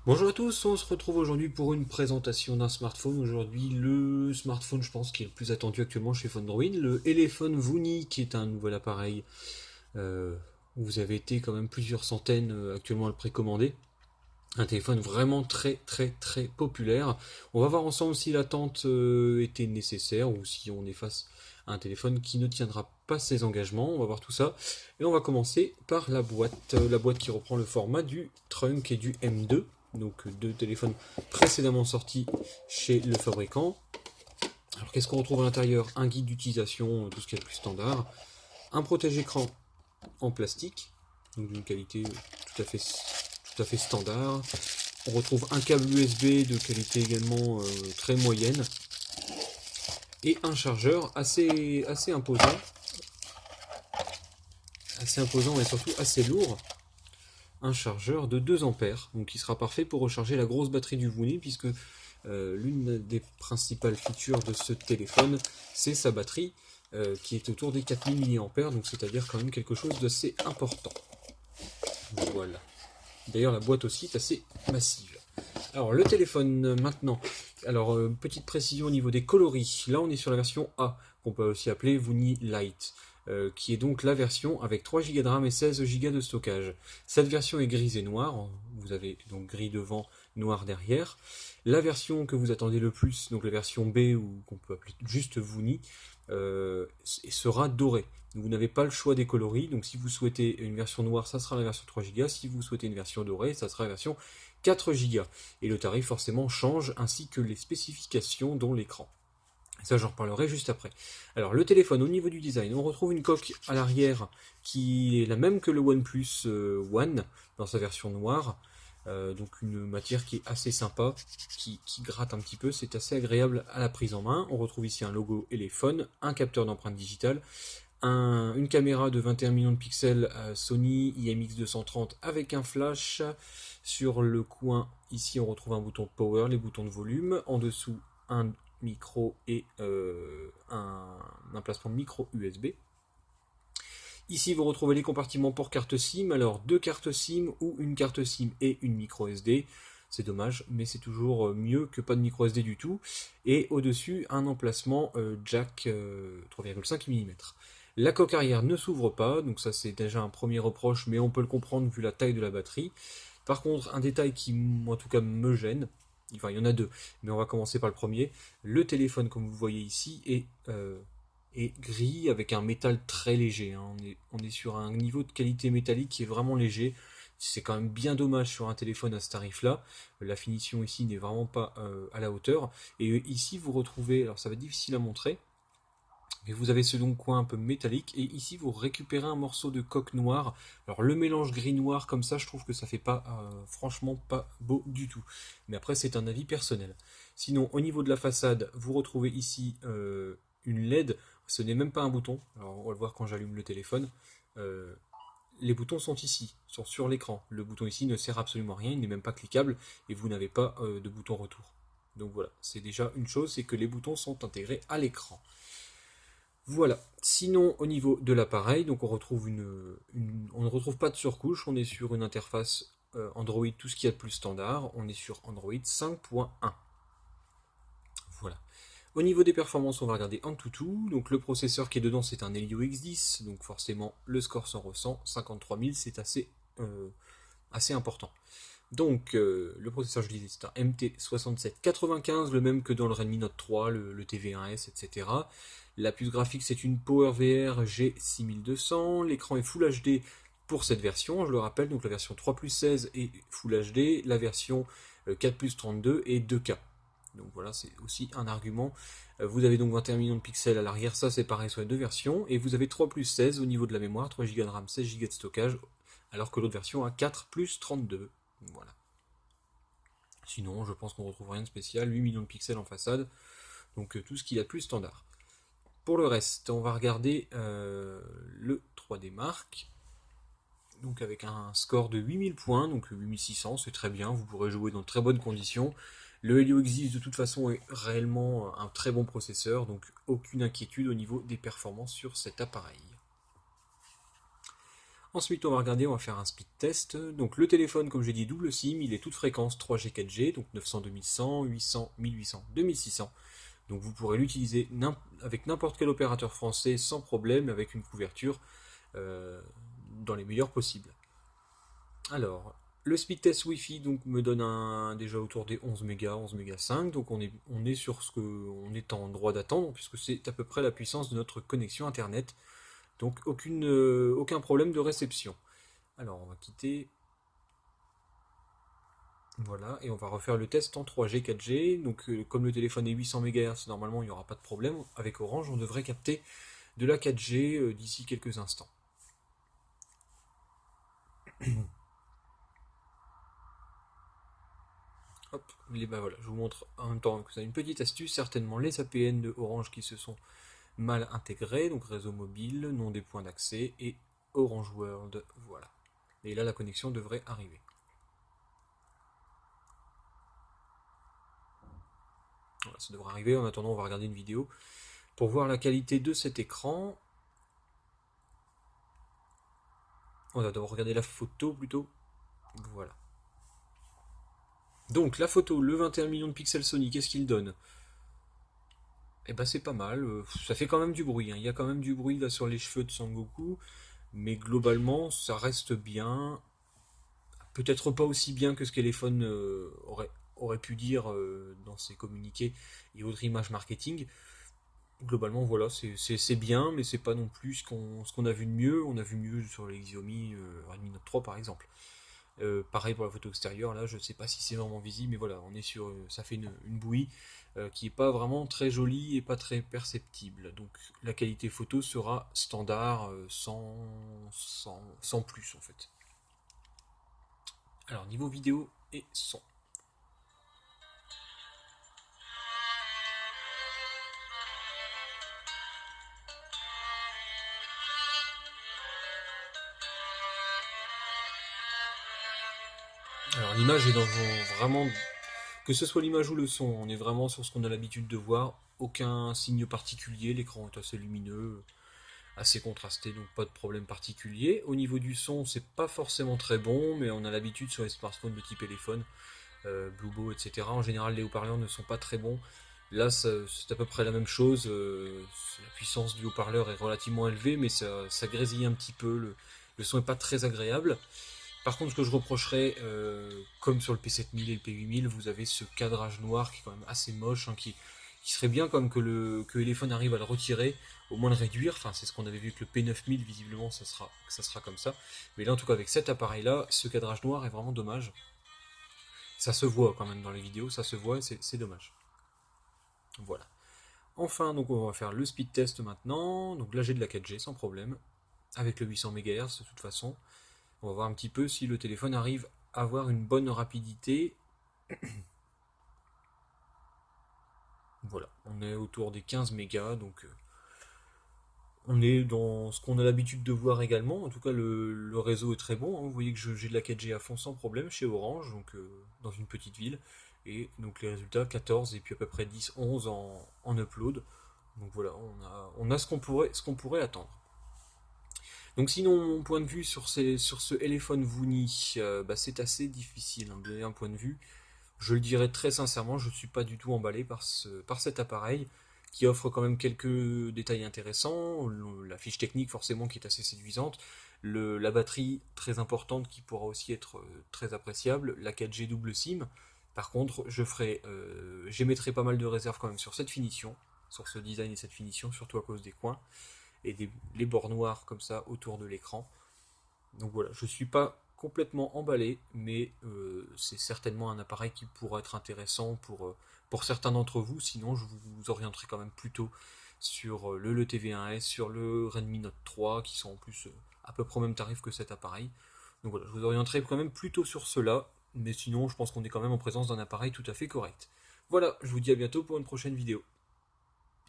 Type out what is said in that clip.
Bonjour à tous, on se retrouve aujourd'hui pour une présentation d'un smartphone. Aujourd'hui, le smartphone, je pense, qui est le plus attendu actuellement chez Android, le Elephone Vuni, qui est un nouvel appareil euh, où vous avez été quand même plusieurs centaines actuellement à le précommander. Un téléphone vraiment très très très populaire. On va voir ensemble si l'attente était nécessaire ou si on est face à un téléphone qui ne tiendra pas ses engagements. On va voir tout ça. Et on va commencer par la boîte qui reprend le format du Trunk et du M2. Donc deux téléphones précédemment sortis chez le fabricant. Alors qu'est-ce qu'on retrouve à l'intérieur? Un guide d'utilisation, tout ce qui est le plus standard. Un protège-écran en plastique, donc d'une qualité tout à fait standard. On retrouve un câble USB de qualité également très moyenne et un chargeur assez imposant et surtout assez lourd. Un chargeur de 2 ampères, donc qui sera parfait pour recharger la grosse batterie du Vuni, puisque l'une des principales features de ce téléphone, c'est sa batterie, qui est autour des 4000 mAh, donc c'est-à-dire quand même quelque chose d'assez important. Voilà. D'ailleurs, la boîte aussi est assez massive. Alors, le téléphone maintenant. Alors, petite précision au niveau des coloris. Là, on est sur la version A, qu'on peut aussi appeler Vuni Lite, qui est donc la version avec 3 Go de RAM et 16 Go de stockage. Cette version est grise et noire. Vous avez donc gris devant, noir derrière. La version que vous attendez le plus, donc la version B, ou qu'on peut appeler juste Vuni, sera dorée. Vous n'avez pas le choix des coloris, donc si vous souhaitez une version noire, ça sera la version 3 Go. Si vous souhaitez une version dorée, ça sera la version 4 Go. Et le tarif forcément change, ainsi que les spécifications dont l'écran. Ça, j'en reparlerai juste après. Alors, le téléphone, au niveau du design, on retrouve une coque à l'arrière qui est la même que le OnePlus One dans sa version noire. Donc une matière qui est assez sympa, qui gratte un petit peu, c'est assez agréable à la prise en main. On retrouve ici un logo Elephone, un capteur d'empreinte digitale, une caméra de 21 millions de pixels Sony IMX230 avec un flash. Sur le coin, ici, on retrouve un bouton power, les boutons de volume. En dessous, un micro et un emplacement micro USB. Ici, vous retrouvez les compartiments pour carte SIM. Alors, deux cartes SIM ou une carte SIM et une micro SD. C'est dommage, mais c'est toujours mieux que pas de micro SD du tout. Et au-dessus, un emplacement jack 3,5 mm. La coque arrière ne s'ouvre pas, donc ça c'est déjà un premier reproche, mais on peut le comprendre vu la taille de la batterie. Par contre, un détail qui, en tout cas, me gêne, enfin il y en a deux, mais on va commencer par le premier. Le téléphone, comme vous voyez ici, est gris avec un métal très léger, hein. On est sur un niveau de qualité métallique qui est vraiment léger. C'est quand même bien dommage sur un téléphone à ce tarif-là. La finition ici n'est vraiment pas à la hauteur. Et ici, vous retrouvez, alors ça va être difficile à montrer, mais vous avez ce long coin un peu métallique, et ici vous récupérez un morceau de coque noire. Alors le mélange gris-noir comme ça, je trouve que ça fait pas, franchement pas beau du tout. Mais après c'est un avis personnel. Sinon au niveau de la façade, vous retrouvez ici une LED, ce n'est même pas un bouton. Alors on va le voir quand j'allume le téléphone. Euh, les boutons sont ici, sont sur l'écran. Le bouton ici ne sert absolument à rien, il n'est même pas cliquable, et vous n'avez pas de bouton retour. Donc voilà, c'est déjà une chose, c'est que les boutons sont intégrés à l'écran. Voilà. Sinon, au niveau de l'appareil, donc on ne retrouve pas de surcouche. On est sur une interface Android, tout ce qu'il y a de plus standard. On est sur Android 5.1. Voilà. Au niveau des performances, on va regarder Antutu. Donc le processeur qui est dedans, c'est un Helio X10. Donc forcément, le score s'en ressent. 53 000, c'est assez important. Donc, le processeur, je disais, c'est un MT6795, le même que dans le Redmi Note 3, le TV1S, etc. La puce graphique, c'est une PowerVR G6200. L'écran est Full HD pour cette version, je le rappelle, donc la version 3 plus 16 est Full HD, la version 4 plus 32 est 2K. Donc voilà, c'est aussi un argument. Vous avez donc 21 millions de pixels à l'arrière, ça c'est pareil sur les deux versions. Et vous avez 3 plus 16 au niveau de la mémoire, 3 Go de RAM, 16 Go de stockage, alors que l'autre version a 4 plus 32. Voilà. Sinon, je pense qu'on ne retrouve rien de spécial. 8 millions de pixels en façade. Donc tout ce qu'il y a de plus standard. Pour le reste, on va regarder le 3D Mark. Donc avec un score de 8000 points, donc 8600, c'est très bien. Vous pourrez jouer dans de très bonnes conditions. Le Helio X10 de toute façon est réellement un très bon processeur, donc aucune inquiétude au niveau des performances sur cet appareil. Ensuite, on va regarder, on va faire un speed test. Donc le téléphone, comme j'ai dit, double SIM, il est toute fréquence 3G, 4G, donc 900, 2100, 800, 1800, 2600. Donc vous pourrez l'utiliser avec n'importe quel opérateur français sans problème, avec une couverture dans les meilleurs possibles. Alors, le speed test Wi-Fi donc, me donne déjà autour des 11 mégas, 11 mégas 5, donc on est sur ce qu'on est en droit d'attendre, puisque c'est à peu près la puissance de notre connexion Internet. Donc aucun problème de réception. Alors on va quitter. Voilà, et on va refaire le test en 3G, 4G. Donc comme le téléphone est 800 MHz, normalement il n'y aura pas de problème. Avec Orange, on devrait capter de la 4G d'ici quelques instants. Hop, voilà, je vous montre en même temps que ça une petite astuce. Certainement les APN de Orange qui se sont mal intégrés, donc réseau mobile, nom des points d'accès et Orange World, voilà. Et là la connexion devrait arriver. Voilà, ça devrait arriver. En attendant, on va regarder une vidéo pour voir la qualité de cet écran. On va d'abord regarder la photo plutôt. Voilà. Donc la photo, le 21 millions de pixels Sony, qu'est-ce qu'il donne? Eh ben c'est pas mal, ça fait quand même du bruit, hein. Il y a quand même du bruit là sur les cheveux de Sangoku, mais globalement ça reste bien. Peut-être pas aussi bien que ce qu'Elephone aurait pu dire dans ses communiqués et autres images marketing. Globalement voilà, c'est bien, mais c'est pas non plus ce qu'on a vu de mieux. On a vu mieux sur les Xiaomi Redmi Note 3 par exemple. Pareil pour la photo extérieure, là je sais pas si c'est vraiment visible, mais voilà, on est sur, ça fait une bouillie qui est pas vraiment très jolie et pas très perceptible. Donc la qualité photo sera standard sans plus en fait. Alors niveau vidéo et son. Alors l'image est vraiment, que ce soit l'image ou le son, on est vraiment sur ce qu'on a l'habitude de voir. Aucun signe particulier, l'écran est assez lumineux, assez contrasté, donc pas de problème particulier. Au niveau du son, c'est pas forcément très bon, mais on a l'habitude sur les smartphones de type téléphone, Bluebo, etc. En général, les haut-parleurs ne sont pas très bons. Là, c'est à peu près la même chose. La puissance du haut-parleur est relativement élevée, mais ça grésille un petit peu. Le son n'est pas très agréable. Par contre, ce que je reprocherais, comme sur le P7000 et le P8000, vous avez ce cadrage noir qui est quand même assez moche, hein, qui serait bien comme que Elephone arrive à le retirer, au moins le réduire. Enfin, c'est ce qu'on avait vu avec le P9000, visiblement, ça sera comme ça. Mais là, en tout cas, avec cet appareil-là, ce cadrage noir est vraiment dommage. Ça se voit quand même dans les vidéos, ça se voit, c'est dommage. Voilà. Enfin, donc on va faire le speed test maintenant. Donc là, j'ai de la 4G sans problème, avec le 800 MHz de toute façon. On va voir un petit peu si le téléphone arrive à avoir une bonne rapidité. Voilà, on est autour des 15 mégas, donc on est dans ce qu'on a l'habitude de voir également. En tout cas, le réseau est très bon, hein. Vous voyez que j'ai de la 4G à fond sans problème chez Orange, donc dans une petite ville. Et donc les résultats 14 et puis à peu près 10, 11 en upload. Donc voilà, on a ce qu'on pourrait attendre. Donc sinon, mon point de vue sur ce Elephone Vuni, bah, c'est assez difficile, hein, de donner un point de vue. Je le dirais très sincèrement, je ne suis pas du tout emballé par cet appareil qui offre quand même quelques détails intéressants, la fiche technique forcément qui est assez séduisante, la batterie très importante qui pourra aussi être très appréciable, la 4G double SIM. Par contre, j'émettrai pas mal de réserves quand même sur cette finition, sur ce design et cette finition, surtout à cause des coins et les bords noirs comme ça autour de l'écran. Donc voilà, je suis pas complètement emballé, mais c'est certainement un appareil qui pourra être intéressant pour certains d'entre vous. Sinon, je vous orienterai quand même plutôt sur le TV1S, sur le Redmi Note 3, qui sont en plus à peu près au même tarif que cet appareil. Donc voilà, je vous orienterai quand même plutôt sur cela, mais sinon, je pense qu'on est quand même en présence d'un appareil tout à fait correct. Voilà, je vous dis à bientôt pour une prochaine vidéo.